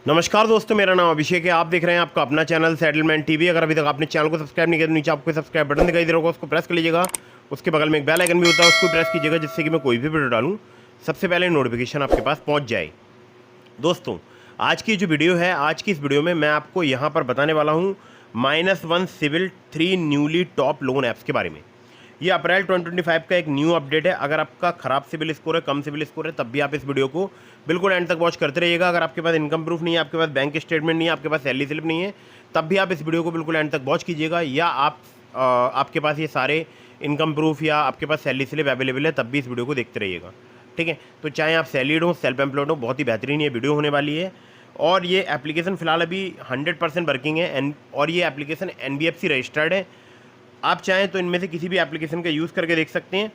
नमस्कार दोस्तों, मेरा नाम अभिषेक है। आप देख रहे हैं आपका अपना चैनल सेटलमेंट टीवी। अगर अभी तक आपने चैनल को सब्सक्राइब नहीं किया तो नीचे आपको सब्सक्राइब बटन दिखाई दे रहा होगा, उसको प्रेस कर लीजिएगा। उसके बगल में एक बेल आइकन भी होता है, उसको प्रेस कीजिएगा, जिससे कि मैं कोई भी वीडियो डालूं सबसे पहले नोटिफिकेशन आपके पास पहुंच जाए। दोस्तों, आज की जो वीडियो है, आज की इस वीडियो में मैं आपको यहाँ पर बताने वाला हूँ -1 civil 3 newly top loan apps के बारे में। ये अप्रैल 2025 का एक न्यू अपडेट है। अगर आपका ख़राब सिविल स्कोर है, कम सिविल स्कोर है, तब भी आप इस वीडियो को बिल्कुल एंड तक वॉच करते रहिएगा। अगर आपके पास इनकम प्रूफ नहीं है, आपके पास बैंक स्टेटमेंट नहीं है, आपके पास सैलरी स्लिप नहीं है, तब भी आप इस वीडियो को बिल्कुल एंड तक वॉच कीजिएगा। या आपके पास ये सारे इनकम प्रूफ या आपके पास सैलरी स्लिप अवेलेबल है, तब भी इस वीडियो को देखते रहिएगा। ठीक है, तो चाहे आप सैलरीड हो, सेल्फ एम्प्लॉयड हो, बहुत ही बेहतरीन ये वीडियो होने वाली है। और ये एप्लीकेशन फ़िलहाल अभी 100% वर्किंग है और ये एप्लीकेशन NBFC रजिस्टर्ड है। आप चाहें तो इनमें से किसी भी एप्लीकेशन का यूज़ करके देख सकते हैं।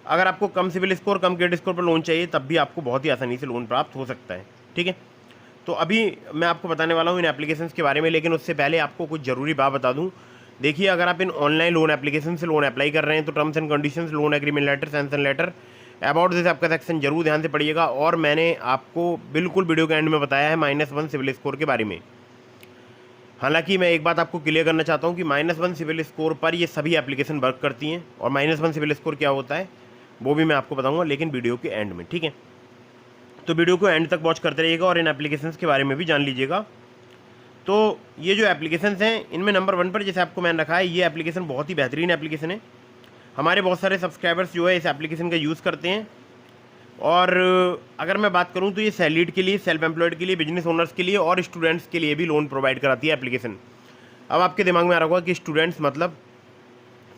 अगर आपको कम सिविल स्कोर, कम क्रेडिट स्कोर पर लोन चाहिए, तब भी आपको बहुत ही आसानी से लोन प्राप्त हो सकता है। ठीक है, तो अभी मैं आपको बताने वाला हूँ इन एप्लीकेशंस के बारे में, लेकिन उससे पहले आपको कुछ ज़रूरी बात बता दूँ। देखिए, अगर आप इन ऑनलाइन लोन एप्लीकेशन से लोन अप्लाई कर रहे हैं तो terms and conditions, loan agreement letter, sanction letter, about this आपका सेक्शन जरूर ध्यान से पढ़िएगा। और मैंने आपको बिल्कुल वीडियो के एंड में बताया है -1 सिविल स्कोर के बारे में। हालांकि मैं एक बात आपको क्लियर करना चाहता हूं कि -1 सिविल स्कोर पर ये सभी एप्लीकेशन वर्क करती हैं, और -1 सिविल स्कोर क्या होता है वो भी मैं आपको बताऊंगा, लेकिन वीडियो के एंड में। ठीक है, तो वीडियो को एंड तक वॉच करते रहिएगा और इन एप्लीकेशंस के बारे में भी जान लीजिएगा। तो ये जो एप्लीकेशंस हैं, इनमें नंबर 1 पर जैसे आपको मैंने रखा है, ये एप्लीकेशन बहुत ही बेहतरीन एप्लीकेशन है। हमारे बहुत सारे सब्सक्राइबर्स जो है इस एप्लीकेशन का यूज़ करते हैं। और अगर मैं बात करूं तो ये सैलरीड के लिए, सेल्फ एम्प्लॉयड के लिए, बिजनेस ओनर्स के लिए और स्टूडेंट्स के लिए भी लोन प्रोवाइड कराती है एप्लीकेशन। अब आपके दिमाग में आ रहा होगा कि स्टूडेंट्स मतलब,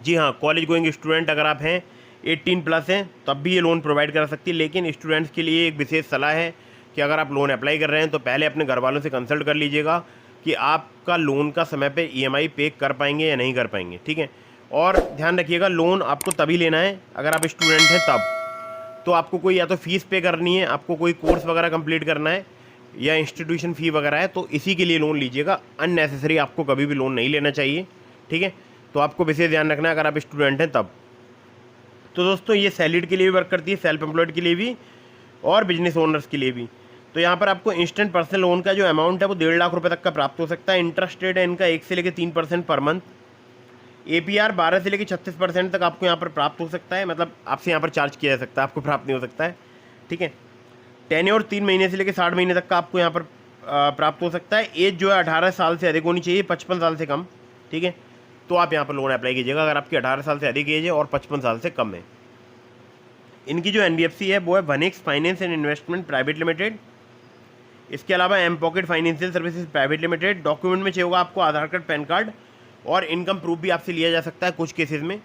जी हाँ, कॉलेज गोइंग स्टूडेंट अगर आप हैं, 18+ हैं, तब भी ये लोन प्रोवाइड करा सकती है। लेकिन स्टूडेंट्स के लिए एक विशेष सलाह है कि अगर आप लोन अप्लाई कर रहे हैं तो पहले अपने घर वालों से कंसल्ट कर लीजिएगा कि आपका लोन का समय पे EMI पे कर पाएंगे या नहीं कर पाएंगे। ठीक है, और ध्यान रखिएगा, लोन आपको तभी लेना है अगर आप स्टूडेंट हैं तब। तो आपको कोई या तो फीस पे करनी है, आपको कोई कोर्स वगैरह कंप्लीट करना है, या इंस्टीट्यूशन फ़ी वगैरह है, तो इसी के लिए लोन लीजिएगा। अननेसेसरी आपको कभी भी लोन नहीं लेना चाहिए। ठीक है, तो आपको विशेष ध्यान रखना है अगर आप स्टूडेंट हैं तब। तो दोस्तों, ये सैलरीड के लिए भी वर्क करती है, सेल्फ एम्प्लॉयड के लिए भी और बिजनेस ओनर्स के लिए भी। तो यहाँ पर आपको इंस्टेंट पर्सनल लोन का जो अमाउंट है वो 1.5 लाख रुपये तक का प्राप्त हो सकता है। इंटरेस्ट रेट है इनका 1 से लेकर 3% पर मंथ। APR 12 से लेकर 36% तक आपको यहाँ पर प्राप्त हो सकता है, मतलब आपसे यहाँ पर चार्ज किया जा सकता है, आपको प्राप्त नहीं हो सकता है। ठीक है, टेन्योर 3 महीने से लेकर 60 महीने तक का आपको यहाँ पर प्राप्त हो सकता है। एज जो है 18 साल से अधिक होनी चाहिए, 55 साल से कम। ठीक है, तो आप यहाँ पर लोन अप्लाई कीजिएगा अगर आपकी 18 साल से अधिक एज है और 55 साल से कम है। इनकी जो NBFC है वो है वनिक्स finance and investment private limited. इसके अलावा M pocket financial services private limited. Document में चाहिए होगा आपको आधार कार्ड, पैन कार्ड और इनकम प्रूफ भी आपसे लिया जा सकता है कुछ केसेस में।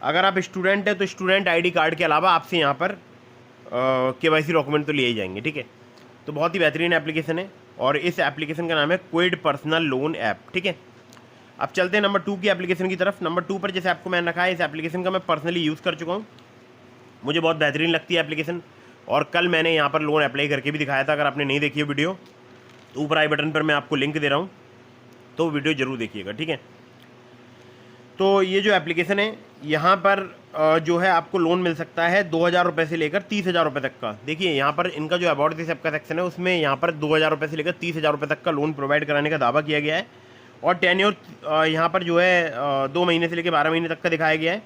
अगर आप स्टूडेंट हैं तो स्टूडेंट ID कार्ड के अलावा आपसे यहाँ पर KYC डॉक्यूमेंट तो लिए ही जाएंगे। ठीक है, तो बहुत ही बेहतरीन एप्लीकेशन है और इस एप्लीकेशन का नाम है क्विड पर्सनल लोन ऐप। ठीक है, अब चलते हैं नंबर 2 की एप्लीकेशन की तरफ। नंबर 2 पर जैसे आपको मैंने रखा है, इस एप्लीकेशन का मैं पर्सनली यूज़ कर चुका हूँ, मुझे बहुत बेहतरीन लगती है एप्लीकेशन। और कल मैंने यहाँ पर लोन अप्लाई करके भी दिखाया था। अगर आपने नहीं देखी है वीडियो तो ऊपर आई बटन पर मैं आपको लिंक दे रहा हूँ, तो वीडियो ज़रूर देखिएगा। ठीक है, तो ये जो एप्लीकेशन है, यहाँ पर जो है आपको लोन मिल सकता है 2,000 रुपये से लेकर 30,000 रुपये तक का। देखिए, यहाँ पर इनका जो अबाउट दिस ऐप का सेक्शन है, उसमें यहाँ पर 2,000 रुपये से लेकर 30,000 रुपये तक का लोन प्रोवाइड कराने का दावा किया गया है। और टेन्योर यहाँ पर जो है 2 महीने से लेकर 12 महीने तक का दिखाया गया है।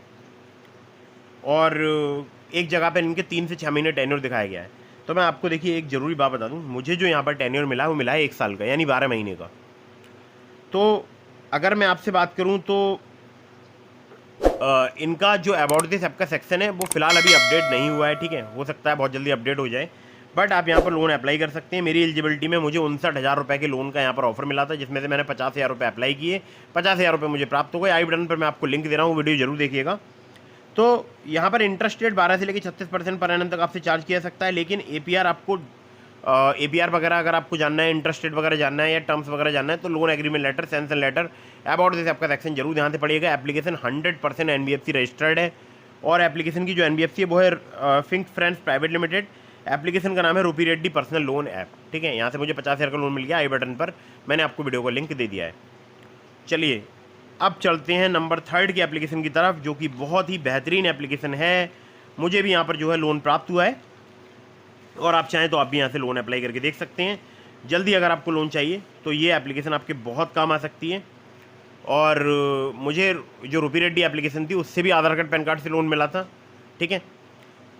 और एक जगह पर इनके 3 से 6 महीने टेन्योर दिखाया गया है। तो मैं आपको देखिए एक ज़रूरी बात बता दूँ, मुझे जो यहाँ पर टेन्योर मिला है वो मिला है 1 साल का, यानी 12 महीने का। तो अगर मैं आपसे बात करूँ तो इनका जो अबाउट दिस ऐप का सेक्शन है वो फिलहाल अभी अपडेट नहीं हुआ है। ठीक है, हो सकता है बहुत जल्दी अपडेट हो जाए, बट आप यहाँ पर लोन अप्लाई कर सकते हैं। मेरी एलिजिबिलिटी में मुझे 59,000 रुपये के लोन का यहाँ पर ऑफर मिला था, जिसमें से मैंने 50,000 रुपये अप्लाई किए। 50,000 रुपये मुझे प्राप्त हो गए। आई बटन पर मैं आपको लिंक दे रहा हूँ, वीडियो जरूर देखिएगा। तो यहाँ पर इंटरेस्ट रेट 12 से लेकर 36% पर एनम तक आपसे चार्ज किया जा सकता है। लेकिन APR आपको APR वगैरह अगर आपको जानना है, इंटरेस्ट रेट वगैरह जानना है या टर्म्स वगैरह जानना है, तो loan agreement letter, sanction letter, about this आपका सेक्शन जरूर ध्यान से पड़िएगा। एप्लीकेशन 100% NBFC रजिस्टर्ड है और एप्लीकेशन की जो NBFC है वो है Fink friends private limited. Application का नाम है रूपी रेड्डी पर्सनल लोन ऐप। ठीक है, यहाँ से मुझे 50,000 का लोन मिल गया। आई बटन पर मैंने आपको वीडियो का लिंक दे दिया है। चलिए, अब चलते हैं नंबर 3 की एप्लीकेशन की तरफ, जो कि बहुत ही बेहतरीन एप्लीकेशन है। मुझे भी यहाँ पर जो है लोन प्राप्त हुआ है और आप चाहें तो आप भी यहाँ से लोन अप्लाई करके देख सकते हैं। जल्दी अगर आपको लोन चाहिए तो ये एप्लीकेशन आपके बहुत काम आ सकती है। और मुझे जो रूपी रेड्डी एप्लीकेशन थी उससे भी आधार कार्ड पैन कार्ड से लोन मिला था, ठीक है।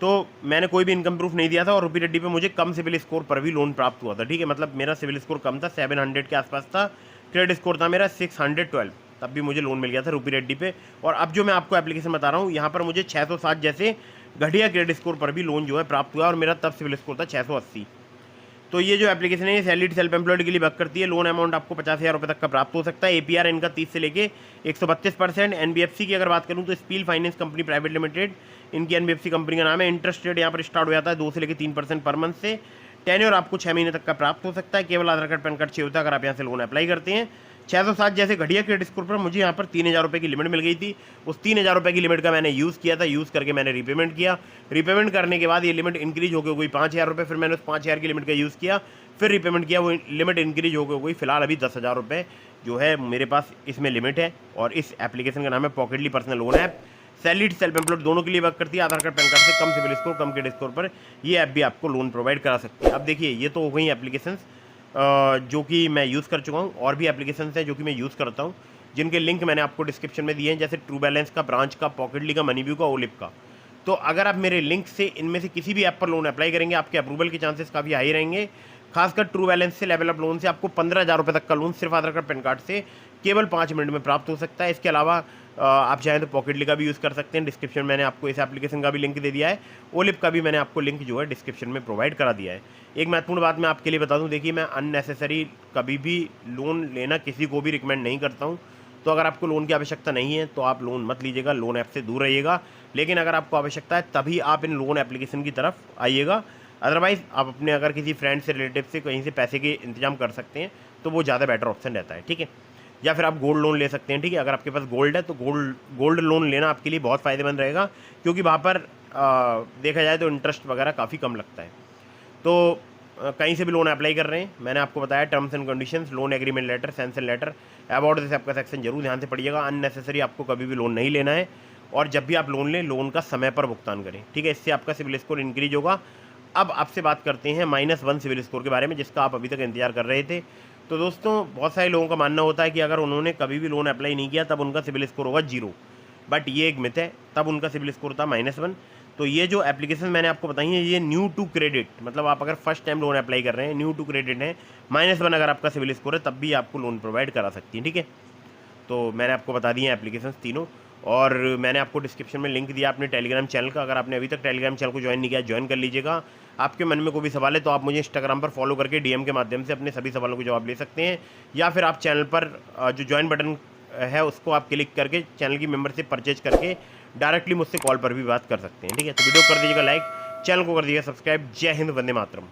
तो मैंने कोई भी इनकम प्रूफ नहीं दिया था और रूपी रेड्डी पे मुझे कम सिविल स्कोर पर भी लोन प्राप्त हुआ था, ठीक है। मतलब मेरा सिविल स्कोर कम था, 700 के आसपास था, क्रेडिट स्कोर था मेरा 612, तब भी मुझे लोन मिल गया था रूपी रेड्डी पे। और अब जो मैं आपको एप्लीकेशन बता रहा हूँ यहाँ पर मुझे 607 जैसे घटिया क्रेडिट स्कोर पर भी लोन जो है प्राप्त हुआ और मेरा तब सिविल स्कोर था 680। तो ये जो एप्लीकेशन है ये सैलरीड सेल्फ एम्प्लॉयड के लिए वर्क करती है। लोन अमाउंट आपको 50,000 रुपये तक का प्राप्त हो सकता है। एपीआर इनका 30 से लेके 132%। एनबीएफसी की अगर बात करूँ तो spill finance company private limited, इनकी एनबीएफसी कंपनी का नाम है। इंटरेस्ट रेट यहाँ पर स्टार्ट हो जाता है 2 से लेकर 3% पर मंथ से। टेन्योर आपको 6 महीने तक का प्राप्त हो सकता है। केवल आधार कार्ड पैन कार्ड चाहिए होता है अगर आप यहाँ से लोन अप्लाई करते हैं। 607 जैसे घटिया क्रेडिट स्कोर पर मुझे यहाँ पर 3,000 रुपये की लिमिट मिल गई थी। उस 3,000 रुपये की लिमिट का मैंने यूज़ किया था, यूज़ करके मैंने रीपेमेंट किया। रीपेमेंट करने के बाद ये लिमिट इंक्रीज होकर हो गई 5,000 रुपये। फिर मैंने उस 5,000 की लिमिट का यूज़ किया, फिर रीपेमेंट किया, वो लिमिट इंक्रीज हो गई। फिलहाल अभी 10,000 रुपये जो है मेरे पास इसमें लिमिट है। और इस एप्लीकेशन का नाम है Pocketly personal loan app. Salaried self employed दोनों के लिए वर्क करती है। आधार कार्ड पैन कार्ड से कम सिविल स्कोर, कम क्रेडिट स्कोर पर ये ऐप भी आपको लोन प्रोवाइड करा सकती है। अब देखिए ये तो हो गई एप्लीकेशन जो कि मैं यूज़ कर चुका हूँ। और भी एप्लीकेशंस हैं जो कि मैं यूज़ करता हूँ, जिनके लिंक मैंने आपको डिस्क्रिप्शन में दिए हैं, जैसे ट्रू बैलेंस का, ब्रांच का, पॉकेटली का, मनीव्यू का, ओलिप का। तो अगर आप मेरे लिंक से इनमें से किसी भी ऐप पर लोन अप्लाई करेंगे आपके अप्रूवल के चांसेस काफ़ी हाई रहेंगे। खासकर ट्रू बैलेंस से, लेवल अप लोन से आपको 15,000 रुपये तक का लोन सिर्फ आधार कार्ड पैन कार्ड से केवल 5 मिनट में प्राप्त हो सकता है। इसके अलावा आप चाहें तो पॉकेटली का भी यूज़ कर सकते हैं। डिस्क्रिप्शन मैंने आपको इस एप्लीकेशन का भी लिंक दे दिया है। ओलिप का भी मैंने आपको लिंक जो है डिस्क्रिप्शन में प्रोवाइड करा दिया है। एक महत्वपूर्ण बात मैं आपके लिए बता दूं, देखिए मैं अननेसेसरी कभी भी लोन लेना किसी को भी रिकमेंड नहीं करता हूं। तो अगर आपको लोन की आवश्यकता नहीं है तो आप लोन मत लीजिएगा, लोन ऐप से दूर रहिएगा। लेकिन अगर आपको आवश्यकता है तभी आप इन लोन एप्लीकेशन की तरफ आइएगा। अदरवाइज़ आप अपने अगर किसी फ्रेंड से, रिलेटिव से कहीं से पैसे के इंतजाम कर सकते हैं तो वो ज़्यादा बेटर ऑप्शन रहता है, ठीक है। या फिर आप गोल्ड लोन ले सकते हैं, ठीक है। अगर आपके पास गोल्ड है तो गोल्ड लोन लेना आपके लिए बहुत फ़ायदेमंद रहेगा, क्योंकि वहाँ पर देखा जाए तो इंटरेस्ट वगैरह काफ़ी कम लगता है। तो कहीं से भी लोन अप्लाई कर रहे हैं, मैंने आपको बताया terms and conditions, loan agreement letter, sanction letter, about this आपका सेक्शन जरूर ध्यान से पढ़िएगा। अननेसेसरी आपको कभी भी लोन नहीं लेना है। और जब भी आप लोन लें, लोन का समय पर भुगतान करें, ठीक है। इससे आपका सिविल स्कोर इंक्रीज होगा। अब आपसे बात करते हैं -1 सिविल स्कोर के बारे में, जिसका आप अभी तक इंतजार कर रहे थे। तो दोस्तों बहुत सारे लोगों का मानना होता है कि अगर उन्होंने कभी भी लोन अप्लाई नहीं किया तब उनका सिविल स्कोर होगा 0, बट ये एक मिथ है। तब उनका सिविल स्कोर था -1। तो ये जो एप्लीकेशन मैंने आपको बताई है ये न्यू टू क्रेडिट, मतलब आप अगर फर्स्ट टाइम लोन अप्लाई कर रहे हैं, न्यू टू क्रेडिट है, -1 अगर आपका सिविल स्कोर है तब भी आपको लोन प्रोवाइड करा सकती है, ठीक है। तो मैंने आपको बता दी हैं एप्लीकेशंस तीनों। और मैंने आपको डिस्क्रिप्शन में लिंक दिया अपने टेलीग्राम चैनल का। अगर आपने अभी तक टेलीग्राम चैनल को ज्वाइन नहीं किया, ज्वाइन कर लीजिएगा। आपके मन में कोई भी सवाल है तो आप मुझे इंस्टाग्राम पर फॉलो करके डीएम के माध्यम से अपने सभी सवालों को जवाब ले सकते हैं। या फिर आप चैनल पर जो ज्वाइन बटन है उसको आप क्लिक करके चैनल की मेंबरशिप परचेज करके डायरेक्टली मुझसे कॉल पर भी बात कर सकते हैं, ठीक है। तो वीडियो कर दीजिएगा लाइक, चैनल को कर दीजिएगा सब्सक्राइब। जय हिंद, वंदे मातरम।